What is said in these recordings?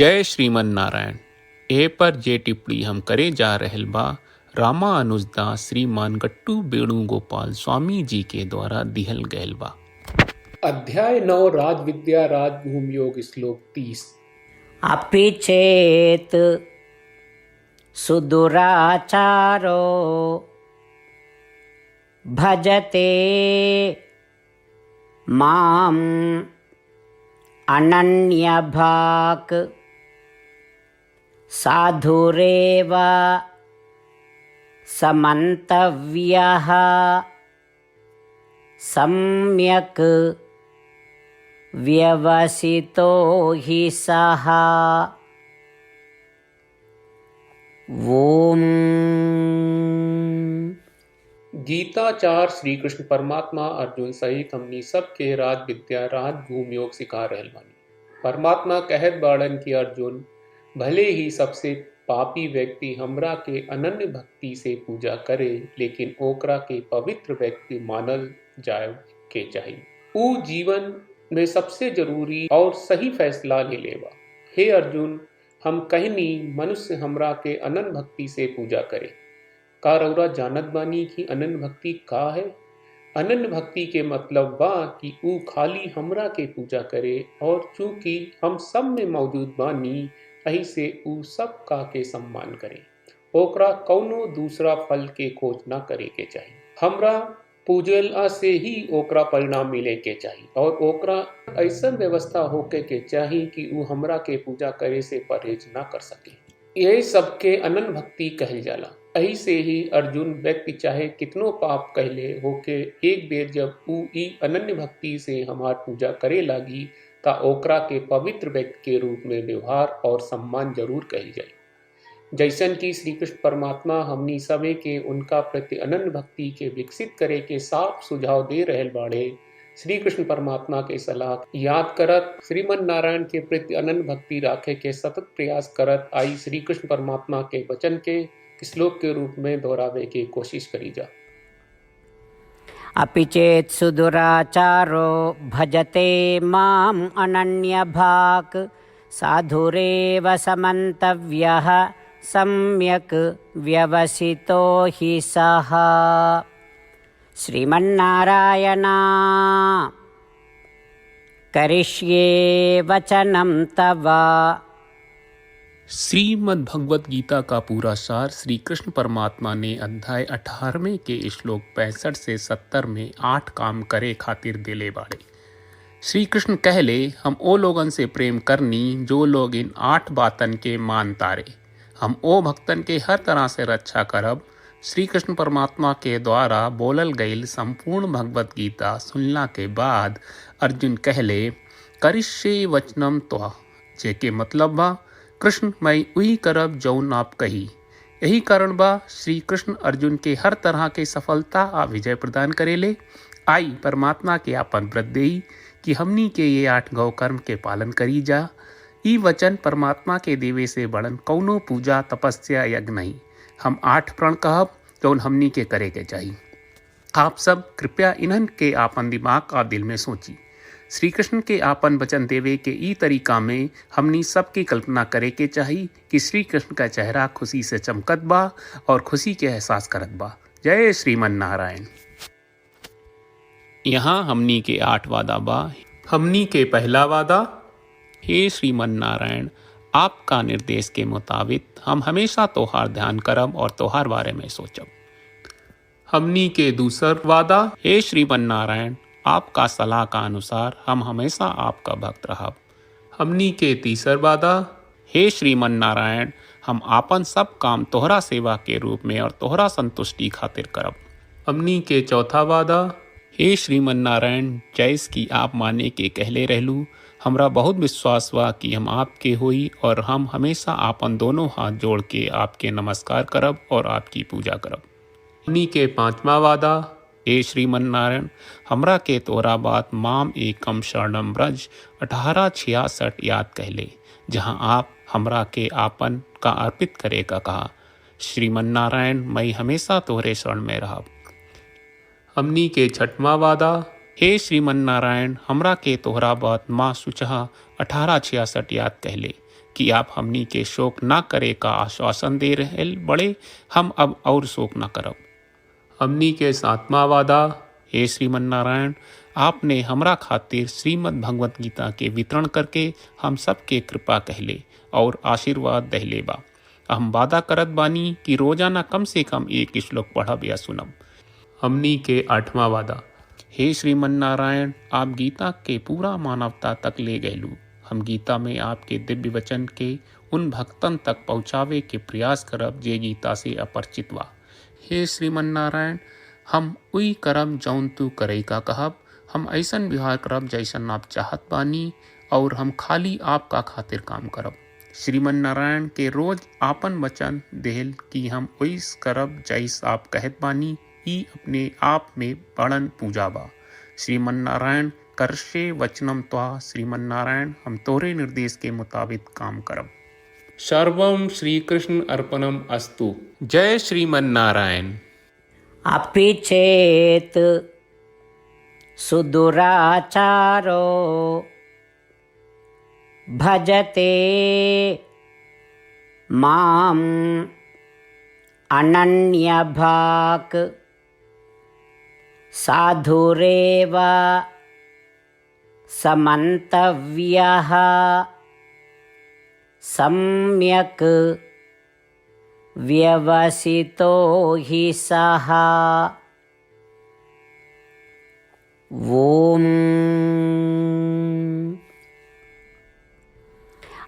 जय श्रीमन नारायण। ए पर जे टिप्पणी हम करे जा रहल बा रामानुजदास श्रीमान गट्टू वेणुगोपाल स्वामी जी के द्वारा दिहल गयल बा। अध्याय 9 राज विद्या राजभूमि योग श्लोक 30। अपि चेत् सुदुराचारो भजते माम् अनन्यभाक् साधुरेव समन्तव्यः सम्यक् व्यवसितो हि सः। ओम। गीताचार श्री कृष्ण परमात्मा अर्जुन सहित हमनी सबके राज विद्या राजभूमि योग सिखा रहल बानी। परमात्मा कहत बाड़न कि अर्जुन, भले ही सबसे पापी व्यक्ति हमरा के अनन्य भक्ति से पूजा करे, लेकिन ओकरा के पवित्र व्यक्ति मानल जाए के चाहिए। ऊ जीवन में सबसे जरूरी और सही फैसला ले लेवा। हे अर्जुन, हम कहनी मनुष्य हमरा के अनन्य भक्ति से पूजा करे। का रउरा जानत बानी कि अनन्य भक्ति का है? अनन्य भक्ति के मतलब बा कि ऊ खाली हमरा के पूजा करे, और चूंकि हम सब में मौजूद बानी एही से ऊ सब का के सम्मान करे। ओकरा कौनो दूसरा फल के खोज ना करे के चाहिए। हमरा पूजला से ही ओकरा परिणाम मिले के चाहिए, और ओकरा ऐसा व्यवस्था होके के चाहिए कि ऊ हमरा के पूजा करे से परहेज ना कर सके। यही सबके अनन्य भक्ति कहल जाला। एही से ही अर्जुन व्यक्ति चाहे कितनो पाप कहले होके एक बेर जब ऊ ई अनन्य भक्ति से हमार पूजा करे लागी ता ओकरा के पवित्र व्यक्ति के रूप में व्यवहार और सम्मान जरूर कहल जाए। जैसन कि श्री कृष्ण परमात्मा हमनी सभी के उनका प्रति अनन्य भक्ति के विकसित करे के साफ सुझाव दे रहल बाड़े। श्री कृष्ण परमात्मा के सलाह याद करत श्रीमन नारायण के प्रति अनन्य भक्ति राखे के सतत प्रयास करत आई श्री कृष्ण परमात्मा के वचन के श्लोक के रूप में दोहरावे की कोशिश करी जा। अपि चेत् सुदुराचारो भजते माम् अनन्यभाक् साधुरेव समन्तव्यः सम्यक् व्यवसितो हि सः। श्रीमन्नारायण करिष्ये वचनं तव। श्रीमद् भगवत गीता का पूरा सार श्री कृष्ण परमात्मा ने अध्याय 18वें के श्लोक 65 से 70 में 8 काम करे खातिर दिले बाड़े। श्री कृष्ण कहले, हम ओ लोगन से प्रेम करनी जो लोग इन 8 बातन के मान तारे। हम ओ भक्तन के हर तरह से रक्षा करब। श्री कृष्ण परमात्मा के द्वारा बोलल गईल संपूर्ण भगवत गीता सुनला के बाद अर्जुन कहले, करिष्ये वचनम त्वा, जेके मतलब बा कृष्ण मैं उही करब जौन आप कही। यही कारण बा श्री कृष्ण अर्जुन के हर तरह के सफलता आ विजय प्रदान करेले। आई परमात्मा के आपन व्रत देई कि हमनी के ये 8 गौ कर्म के पालन करी जा। ई वचन परमात्मा के देवे से बड़न कौनो पूजा तपस्या यज्ञ नहीं। हम 8 प्रण कहब जौन हमनी के करे के चाहिए। आप सब कृपया इन्हन के आपन दिमाग और दिल में सोची। श्री कृष्ण के आपन वचन देवे के ई तरीका में हमनी सबकी कल्पना करे के चाहिए कि श्री कृष्ण का चेहरा खुशी से चमकत बा और खुशी के एहसास करत बा। जय श्रीमन नारायण। यहाँ हमनी के 8 वादा बा। हमनी के पहला वादा, हे श्रीमन नारायण, आपका निर्देश के मुताबिक हम हमेशा तोहार ध्यान करब और तोहार बारे में सोचब। हमनी के दूसर वादा, हे श्रीमन नारायण, आपका सलाह का अनुसार हम हमेशा आपका भक्त रहब। हमनी के तीसर वादा, हे श्रीमन नारायण, हम आपन सब काम तोहरा सेवा के रूप में और तोहरा संतुष्टि खातिर करब। हमनी के चौथा वादा, हे श्रीमन नारायण, जैस की आप माने के कहले रहलू, हमरा बहुत विश्वास बा कि हम आपके होई और हम हमेशा आपन दोनों हाथ जोड़ के आपके नमस्कार करब और आपकी पूजा करब। हमनी के पांचवा वादा, हे श्रीमन नारायण, हमरा के तोरा बात माम एकम शरणम ब्रज 1866 याद कहले, जहाँ आप हमरा के आपन का अर्पित करे का कहा। श्रीमन नारायण, मैं हमेशा तोहरे शरण में रहब। हमनी के छठवां वादा, हे श्रीमन नारायण, हमरा के तोहरा बात माँ सुचहा 1866 याद कहले, कि आप हमनी के शोक ना करे का आश्वासन दे रहे बड़े, हम अब और शोक ना करब। हमनी के सातवां वादा, हे श्रीमन नारायण, आपने हमरा खातिर श्रीमद् भगवत गीता के वितरण करके हम सबके कृपा कहले और आशीर्वाद दहले बा। हम वादा करत बानी कि रोजाना कम से कम एक श्लोक पढ़ब या सुनब। हमनी के आठवां वादा, हे श्रीमन नारायण, आप गीता के पूरा मानवता तक ले गयलू। हम गीता में आपके दिव्य वचन के उन भक्तन तक पहुँचावे के प्रयास करब जे गीता से अपरिचित बा। हे श्रीमन नारायण, हम उई करब जौन तू करे का कहब। हम ऐसन व्यवहार करब जैसन आप चाहत बानी और हम खाली आपका खातिर काम करब। श्रीमन नारायण के रोज आपन वचन देहल कि हम ओइस करब जैस आप कहत बानी, ई अपने आप में बड़न पूजा बा। श्रीमन नारायण, करशे वचनम त्वा। श्रीमन नारायण, हम तोरे निर्देश के मुताबिक काम करब। सर्वम श्री कृष्ण अर्पणम अस्तु। जय श्रीमन नारायण। अपि चेत् सुदुराचारो भजते माम् अनन्यभाक् साधुरेव समन्तव्यः सम्यक् व्यवसितो हि सः। ॐ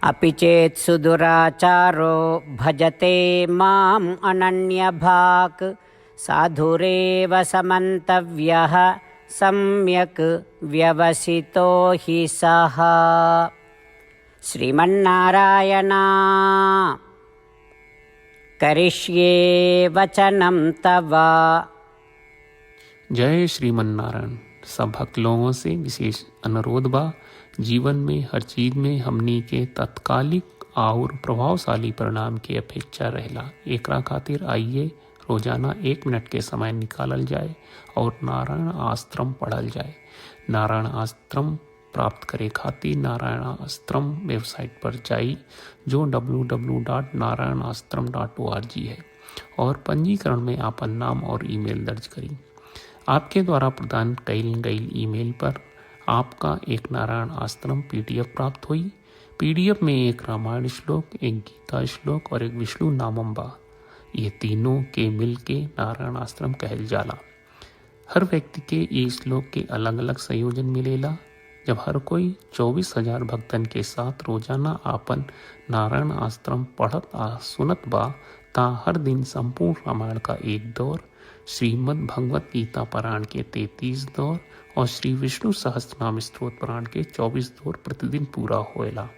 अपि चेत् सुदुराचारो भजते माम् अनन्यभाक् साधुरेव समन्तव्यः सम्यक् व्यवसितो हि सः। श्रीमन्नारायण, करिष्ये वचनं तव। जय श्रीमन नारायण। सब भक्त लोगों से विशेष अनुरोध बा, जीवन में हर चीज में हमनी के तत्कालिक और प्रभावशाली परिणाम की अपेक्षा रहेला। एकरा खातिर आइए रोजाना 1 मिनट के समय निकालल जाए और नारायण आश्रम पढ़ल जाए। नारायण आश्रम प्राप्त करे खातिर नारायण आश्रम वेबसाइट पर जाई, जो www.narayanashram.org है, और पंजीकरण में आपन नाम और ईमेल दर्ज करी। आपके द्वारा प्रदान कईल गई ईमेल पर आपका एक नारायण आश्रम PDF प्राप्त हुई। PDF में एक रामायण श्लोक, एक गीता श्लोक और एक विष्णु नामम बा। ये तीनों के मिल के नारायण आश्रम कहल जाला। हर व्यक्ति के ये श्लोक के अलग अलग संयोजन मिलेला। जब हर कोई 24,000 भक्तन के साथ रोजाना आपन नारायण आश्रम पढ़त आ सुनत बा, ता हर दिन संपूर्ण रामायण का 1 दौर, श्रीमद् भगवत गीता पारायण के 33 दौर और श्री विष्णु सहस्त्रनाम स्तोत्र पारायण के 24 दौर प्रतिदिन पूरा होएला।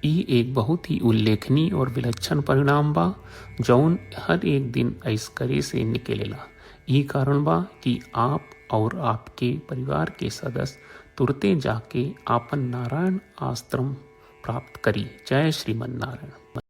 ई एक बहुत ही उल्लेखनीय और विलक्षण परिणाम बा, जौन हर एक दिन ऐस करे से निकलेला। ई कारण बा कि आप और आपके परिवार के सदस्य तुरते जाके आपन नारायण आश्रम प्राप्त करी। जय श्रीमन नारायण।